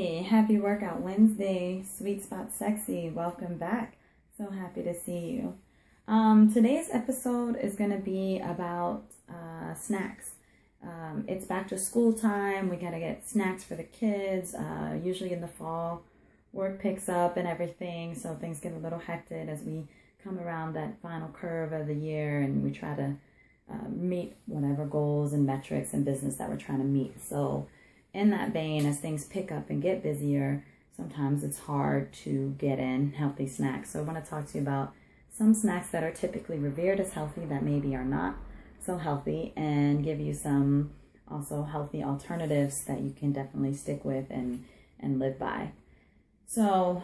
Hey, happy Workout Wednesday, Sweet Spot Sexy. Welcome back. So happy to see you. Today's episode is going to be about snacks. It's back to school time. We got to get snacks for the kids. Usually in the fall, work picks up and everything, so things get a little hectic as we come around that final curve of the year and we try to meet whatever goals and metrics and business that we're trying to meet. So in that vein, as things pick up and get busier, sometimes it's hard to get in healthy snacks. So I want to talk to you about some snacks that are typically revered as healthy that maybe are not so healthy, and give you some also healthy alternatives that you can definitely stick with and live by. So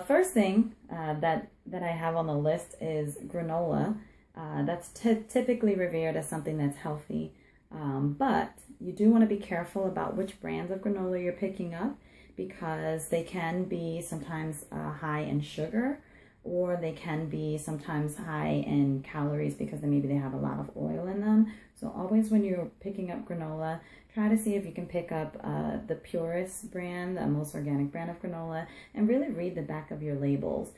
first thing that I have on the list is granola. That's typically revered as something that's healthy, but you do want to be careful about which brands of granola you're picking up, because they can be sometimes high in sugar, or they can be sometimes high in calories because maybe they have a lot of oil in them. So always when you're picking up granola, try to see if you can pick up the purest brand, the most organic brand of granola, and really read the back of your labels.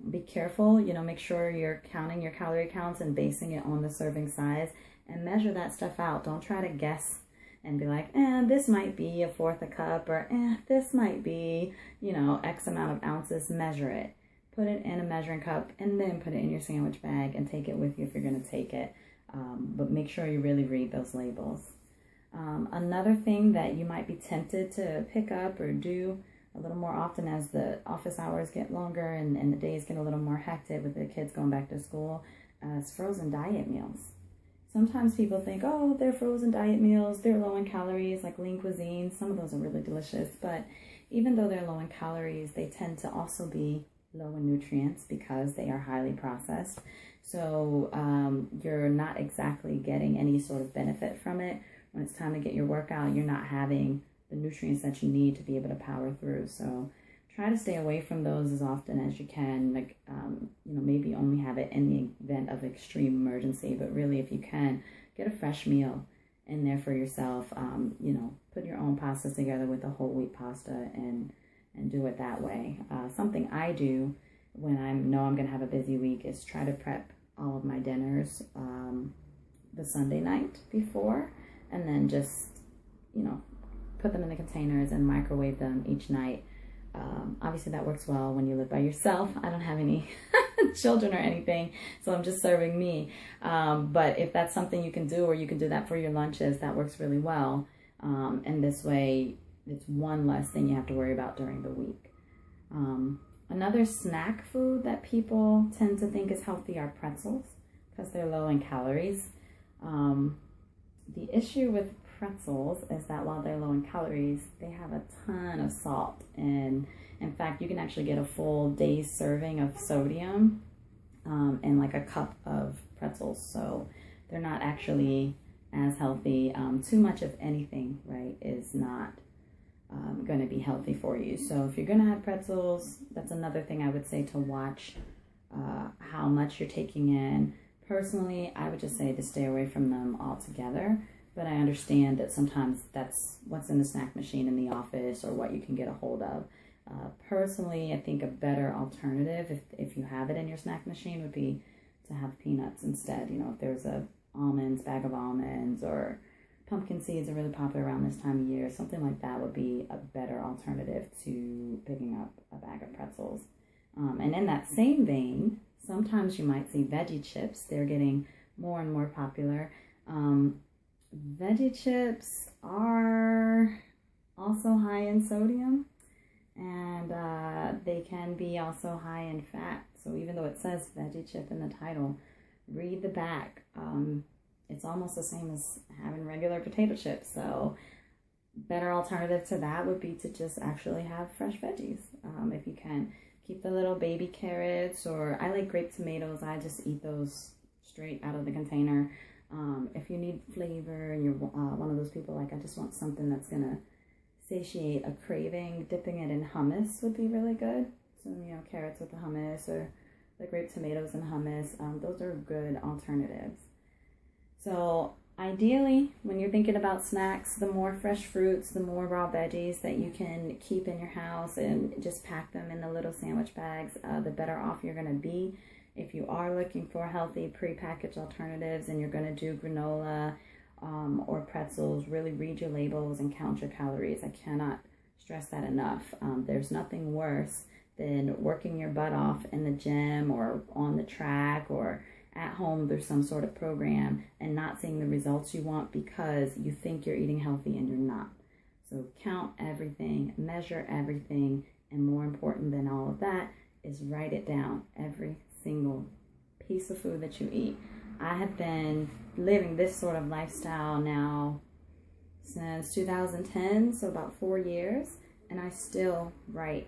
Be careful, make sure you're counting your calorie counts and basing it on the serving size, and measure that stuff out. Don't try to guess and be like, this might be a fourth a cup, or this might be, X amount of ounces. Measure it. Put it in a measuring cup and then put it in your sandwich bag and take it with you if you're going to take it. But make sure you really read those labels. Another thing that you might be tempted to pick up or do a little more often as the office hours get longer and the days get a little more hectic with the kids going back to school is frozen diet meals. Sometimes people think, oh, they're frozen diet meals, they're low in calories, like lean cuisine. Some of those are really delicious, but even though they're low in calories, they tend to also be low in nutrients because they are highly processed. So you're not exactly getting any sort of benefit from it. When it's time to get your workout, you're not having the nutrients that you need to be able to power through. So try to stay away from those as often as you can. Like, maybe only have it in the event of extreme emergency, but really if you can, get a fresh meal in there for yourself. Put your own pastas together with a whole wheat pasta and do it that way. Something I do when I know I'm going to have a busy week is try to prep all of my dinners the Sunday night before, and then just, put them in the containers and microwave them each night. Obviously that works well when you live by yourself. I don't have any children or anything, so I'm just serving me. But if that's something you can do, or you can do that for your lunches, that works really well. And this way, it's one less thing you have to worry about during the week. Another snack food that people tend to think is healthy are pretzels, because they're low in calories. The issue with pretzels is that while they're low in calories, they have a ton of salt. And in fact, you can actually get a full day's serving of sodium in like a cup of pretzels. So they're not actually as healthy. Too much of anything, right, is not going to be healthy for you. So if you're going to have pretzels, that's another thing I would say to watch how much you're taking in. Personally, I would just say to stay away from them altogether, but I understand that sometimes that's what's in the snack machine in the office or what you can get a hold of. Personally, I think a better alternative, if you have it in your snack machine, would be to have peanuts instead. If there's a bag of almonds, or pumpkin seeds are really popular around this time of year, something like that would be a better alternative to picking up a bag of pretzels. And in that same vein, sometimes you might see veggie chips. They're getting more and more popular. Veggie chips are also high in sodium, and they can be also high in fat. So even though it says veggie chip in the title, read the back. It's almost the same as having regular potato chips. So better alternative to that would be to just actually have fresh veggies. If you can, keep the little baby carrots, or I like grape tomatoes. I just eat those straight out of the container. If you need flavor and you're one of those people like, I just want something that's going to satiate a craving, dipping it in hummus would be really good. So, carrots with the hummus, or the grape tomatoes and hummus. Those are good alternatives. So Ideally, when you're thinking about snacks, the more fresh fruits, the more raw veggies that you can keep in your house and just pack them in the little sandwich bags, the better off you're going to be. If you are looking for healthy prepackaged alternatives and you're going to do granola or pretzels, really read your labels and count your calories. I cannot stress that enough. There's nothing worse than working your butt off in the gym or on the track or at home through some sort of program and not seeing the results you want because you think you're eating healthy and you're not. So count everything, measure everything, and more important than all of that is write it down, every single piece of food that you eat. I have been living this sort of lifestyle now since 2010, so about 4 years, and I still write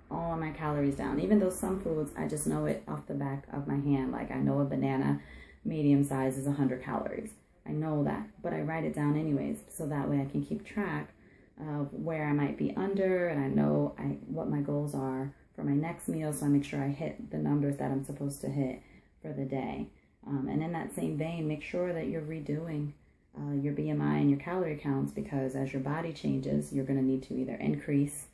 all my calories down. Even though some foods, I just know it off the back of my hand. Like I know a banana medium size is 100 calories. I know that, but I write it down anyways, so that way I can keep track of where I might be under, and I know what my goals are for my next meal, so I make sure I hit the numbers that I'm supposed to hit for the day. And in that same vein, make sure that you're redoing your BMI and your calorie counts, because as your body changes, you're going to need to either increase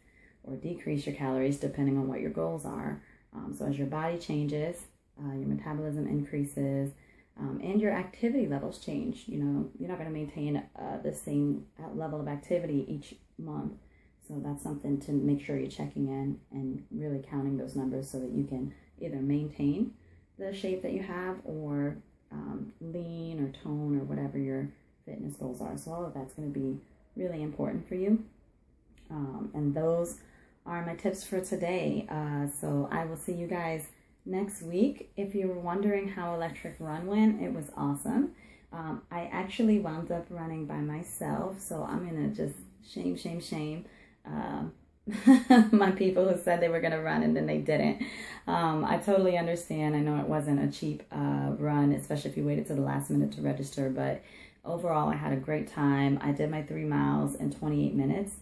or decrease your calories depending on what your goals are. So as your body changes, your metabolism increases, and your activity levels change. You know, you're not going to maintain the same level of activity each month. So that's something to make sure you're checking in and really counting those numbers so that you can either maintain the shape that you have or lean or tone or whatever your fitness goals are. So all of that's going to be really important for you. And those are my tips for today. So I will see you guys next week. If you were wondering how Electric Run went, it was awesome. I actually wound up running by myself, so I'm going to just shame my people who said they were going to run and then they didn't. I totally understand. I know it wasn't a cheap run, especially if you waited to the last minute to register, but overall I had a great time. I did my 3 miles in 28 minutes.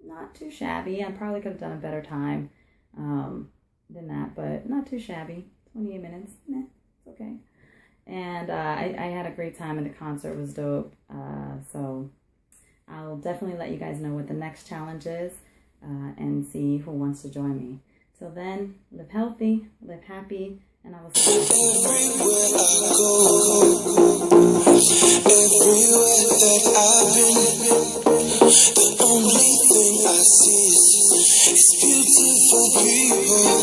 Not too shabby. I probably could have done a better time than that, but not too shabby. 28 minutes, it's okay. And I had a great time, and the concert was dope. So I'll definitely let you guys know what the next challenge is and see who wants to join me. Till then, live healthy, live happy, and I will see you. Everywhere I go, everywhere that I've been, the only thing I see is beautiful people.